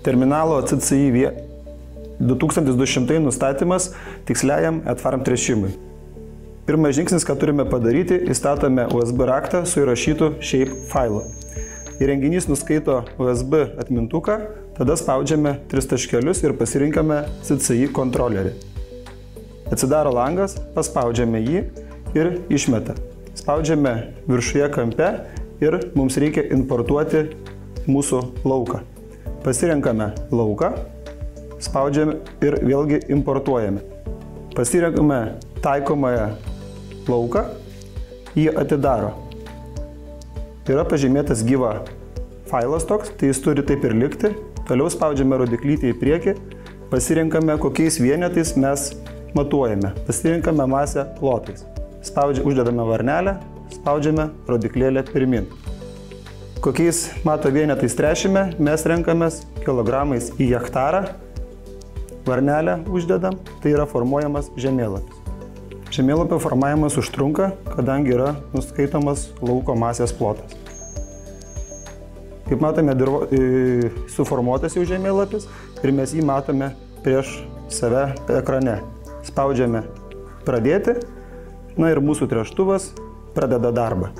terminalo CCI 2200 nustatymas tiksliajam EdFarm tręšimui. Pirmas žingsnis, ką turime padaryti, įstatome USB raktą su įrašytu shape failu. Įrenginys nuskaito USB atmintuką, tada spaudžiame 3 taškelius ir pasirinkame CCI kontrolerį. Atsidaro langas, paspaudžiame jį ir išmeta. Spaudžiame viršuje kampe ir mums reikia importuoti mūsų lauką. Pasirenkame lauką, spaudžiame ir vėlgi importuojame. Pasirenkame taikomąją lauką, jį atidaro. Yra pažymėtas gyva failas toks, tai jis turi taip ir likti. Toliau spaudžiame rodiklytį į priekį, pasirenkame kokiais vienetais mes matuojame. Pasirenkame masę plotais. Uždedame varnelę, spaudžiame rodiklėlę pirmin. Kokiais mato vienetais tręšime, mes renkamės kilogramais į hektarą. Varnelę uždedam, tai yra formuojamas žemėlapis. Žemėlapio formavimas užtrunka, kadangi yra nuskaitomas lauko masės plotas. Kaip matome, suformuotas jau žemėlapis ir mes jį matome prieš save ekrane. Spaudžiame pradėti, na ir mūsų tręštuvas pradeda darbą.